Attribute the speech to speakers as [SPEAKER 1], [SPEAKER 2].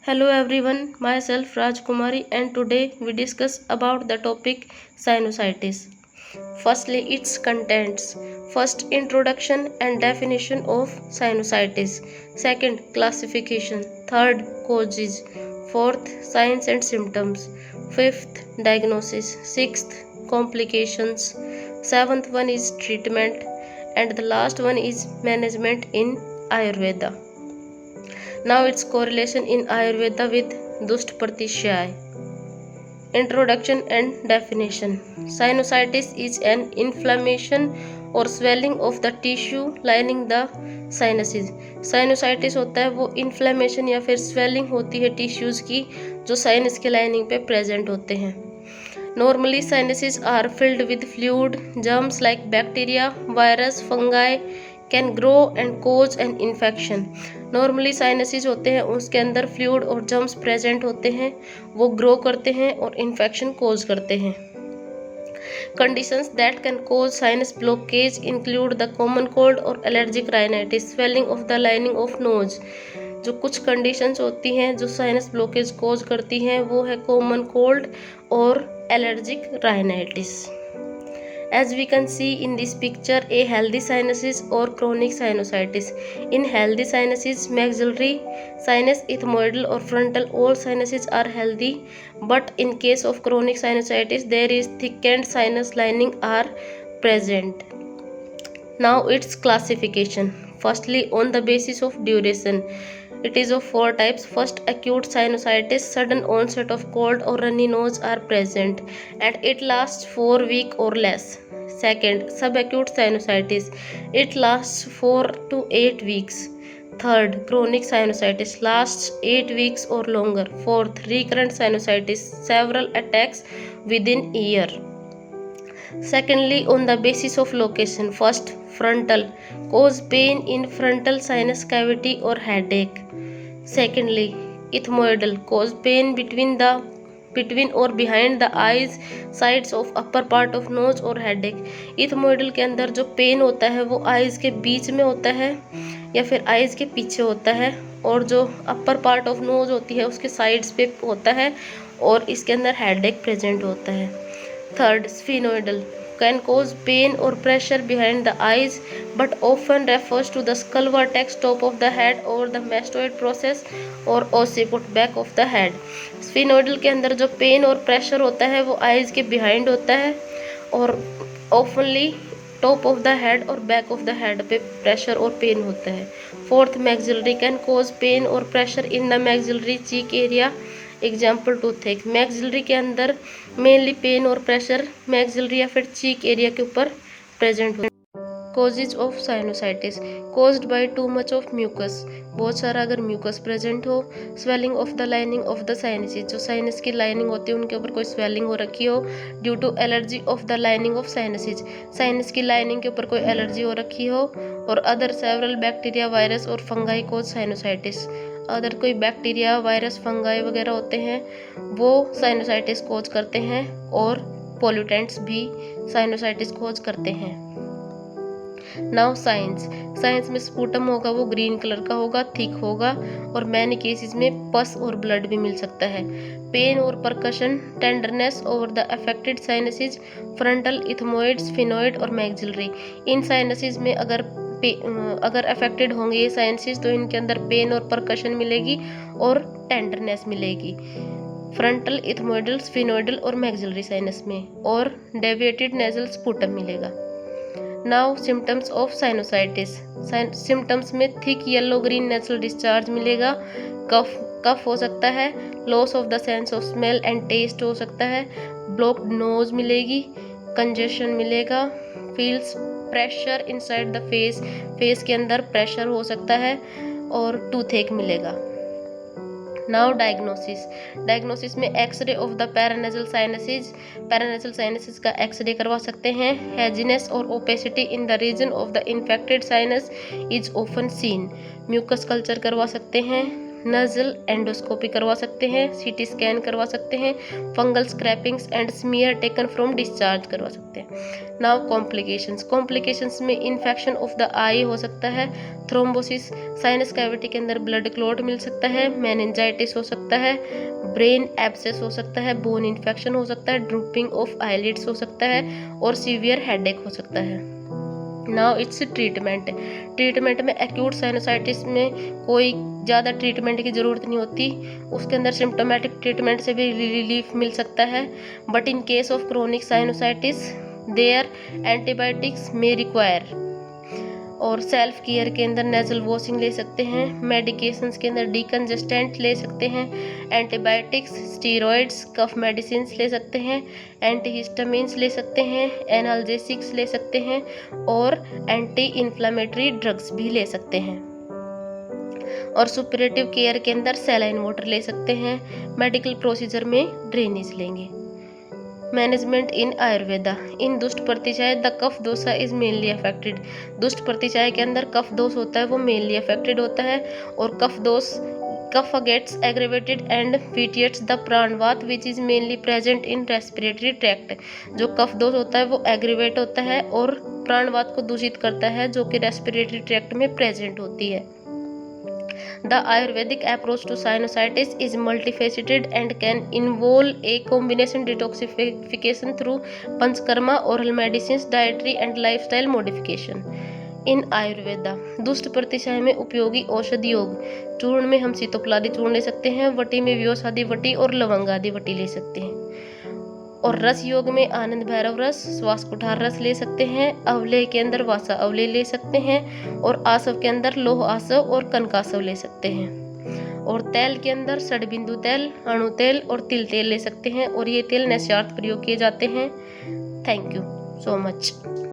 [SPEAKER 1] Hello everyone, myself Rajkumari and today we discuss about the topic sinusitis. Firstly, its contents. First, introduction and definition of sinusitis. Second, classification. Third, causes. Fourth, signs and symptoms. Fifth, diagnosis. Sixth, complications. Seventh one is treatment and the last one is management in Ayurveda. Now its correlation in Ayurveda with Dust Pratishyay. Introduction and definition. Sinusitis is an inflammation or swelling of the tissue lining the sinuses. Sinusitis होता है वो inflammation या फिर swelling होती है tissues की जो sinus के लाइनिंग पे प्रेजेंट होते हैं. Normally sinuses are filled with fluid. Germs like bacteria, virus, fungi can grow and cause an infection. Normally sinuses होते हैं उसके अंदर फ्लूइड और जर्म्स प्रेजेंट होते हैं, वो ग्रो करते हैं और इन्फेक्शन कोज करते हैं. Conditions that can cause sinus blockage include the common cold or allergic rhinitis, swelling of the lining of nose. जो कुछ कंडीशंस होती हैं जो साइनस ब्लॉकेज कोज करती हैं वो है कॉमन कोल्ड और allergic rhinitis. As we can see in this picture, a healthy sinuses or chronic sinusitis. In healthy sinuses, maxillary sinus, ethmoidal or frontal, all sinuses are healthy. But in case of chronic sinusitis, there is thickened sinus lining are present. Now its classification. Firstly, on the basis of duration. It is of four types. First, acute sinusitis, sudden onset of cold or runny nose are present and it lasts 4 weeks or less. Second, subacute sinusitis, it lasts 4 to 8 weeks. Third, chronic sinusitis lasts 8 weeks or longer. Fourth, recurrent sinusitis, several attacks within a year. Secondly, on the basis of location. First, frontal, cause pain in frontal sinus cavity or headache. Secondly, ethmoidal, cause pain between or behind the eyes, sides of upper part of nose और headache. ethmoidal के अंदर जो pen होता है वो eyes के बीच में होता है या फिर आइज के पीछे होता है और जो अपर पार्ट ऑफ नोज होती है उसके साइड्स पे होता है और इसके अंदर हेडेक प्रेजेंट होता है. Third, sphenoidal, can cause pain or pressure behind the eyes but often refers to the skull vertex, top of the head or the mastoid process or occiput, back of the head. Sphenoidal के अंदर जो pen और pressure होता है वो eyes के behind होता है और oftenly top of the head और बैक ऑफ द हेड पे प्रेशर और पेन होता है. Fourth, maxillary, can cause pain और pressure in the maxillary cheek area, example toothache. Maxillary के अंदर मेनली पेन और प्रेशर मैक्सिलरी या फिर चीक एरिया के ऊपर प्रेजेंट होता है. Causes of sinusitis, caused by too much of mucus, बहुत सारा अगर म्यूकस प्रेजेंट हो. Swelling of the lining of the sinuses, जो साइनस की लाइनिंग होती है उनके ऊपर कोई स्वेलिंग हो रखी हो. Due to allergy of the lining of sinuses, sinus की लाइनिंग के ऊपर कोई एलर्जी हो रखी हो. और अदर सेवरल बैक्टीरिया, वायरस और फंगाई कोज साइनोसाइटिस, अदर कोई बैक्टीरिया, वायरस, फंगाई वगैरह होते हैं वो साइनोसाइटिस कोज करते हैं और पोल्यूटेंट्स भी साइनोसाइटिस कोज करते हैं. नाउ साइंस, साइंस में स्पूटम होगा वो ग्रीन कलर का होगा, थिक होगा और मैनी केसेस में पस और ब्लड भी मिल सकता है. पेन और percussion, tenderness over the affected sinuses, frontal, ethmoid, sphenoid और मैक्सिलरी. इन साइनसिस में अगर अफेक्टेड होंगे ये साइनसिस तो इनके अंदर पेन और परकशन मिलेगी और टेंडरनेस मिलेगी. फ्रंटल, इथमोइडल, स्फिनोइडल और मैक्सिलरी साइनस में और डेविएटेड नेजल स्पूटम मिलेगा. Now symptoms of sinusitis. Symptoms में thick yellow green natural discharge मिलेगा, कफ हो सकता है, loss of the sense of smell and taste हो सकता है, ब्लॉक्ड नोज मिलेगी, कंजेशन मिलेगा, feels pressure inside the face, face के अंदर प्रेशर हो सकता है और टूथेक मिलेगा. Now diagnosis. डायग्नोसिस में x-ray of the paranasal sinuses, paranasal sinuses का एक्सरे करवा सकते हैं. हेजीनेस और opacity in the region of the infected sinus is often seen, mucus culture करवा सकते हैं. नजल एंडोस्कोपी करवा सकते हैं, सीटी स्कैन करवा सकते हैं, fungal scrapings and smear taken from discharge करवा सकते हैं। नाउ कॉम्प्लिकेशंस में इन्फेक्शन ऑफ द आई हो सकता है, थ्रोम्बोसिस, साइनस कैविटी के अंदर ब्लड क्लॉट मिल सकता है, मेनिंजाइटिस हो सकता है, ब्रेन एब्सेस हो सकता है, बोन इन्फेक्शन हो सकता है, ड्रूपिंग ऑफ आईलिड्स हो सकता है और सीवियर हेडेक हो सकता है। नाउ इट्स ट्रीटमेंट में एक्यूट साइनोसाइटिस में कोई ज़्यादा ट्रीटमेंट की ज़रूरत नहीं होती, उसके अंदर सिम्टोमेटिक ट्रीटमेंट से भी रिलीफ मिल सकता है। But in case of chronic sinusitis there antibiotics में रिक्वायर। और सेल्फ केयर के अंदर नेजल वॉशिंग ले सकते हैं, मेडिकेशंस के अंदर डिकंजेस्टेंट ले सकते हैं, एंटीबायोटिक्स, स्टीरॉइड्स, कफ मेडिसिन ले सकते हैं, एंटीहिस्टामिन्स ले सकते हैं, एनाल्जेसिक्स ले सकते हैं और एंटी इन्फ्लामेटरी ड्रग्स भी ले सकते हैं। और सुपरेटिव केयर के अंदर सैलाइन वाटर ले सकते हैं, मेडिकल प्रोसीजर में ड्रेनेज लेंगे। मैनेजमेंट इन आयुर्वेदा, इन दुष्ट प्रतिचाय द कफ दोषा इज मेनली अफेक्टेड। दुष्ट प्रतिचाय के अंदर कफ दोष होता है वो मेनली अफेक्टेड होता है और kapha gets aggravated and vitiates the pranavata which is mainly present in respiratory tract. जो कफ दोष होता है वो एग्रेवेट होता है और प्राणवात को दूषित करता है जो कि रेस्पिरेटरी ट्रैक्ट में प्रेजेंट होती है। The Ayurvedic approach to sinusitis is multifaceted and can involve a combination detoxification through panchakarma, oral medicines, dietary and lifestyle modification. इन आयुर्वेदा दुष्ट प्रतिचाय में उपयोगी औषधि योग चूर्ण में हम सीतोपलादी चूर्ण ले सकते हैं, वटी में व्योसादि वटी और लवंग आदि वटी ले सकते हैं, और रस योग में आनंद भैरव रस, श्वास कुठार रस ले सकते हैं, अवले के अंदर वासा अवले ले सकते हैं और आसव के अंदर लोह आसव और कनकासव ले सकते हैं, और तेल के अंदर षडबिंदु तेल, अणु तेल और तिल तेल ले सकते हैं और ये तेल नैस्यार्थ प्रयोग किए जाते हैं। Thank you so much.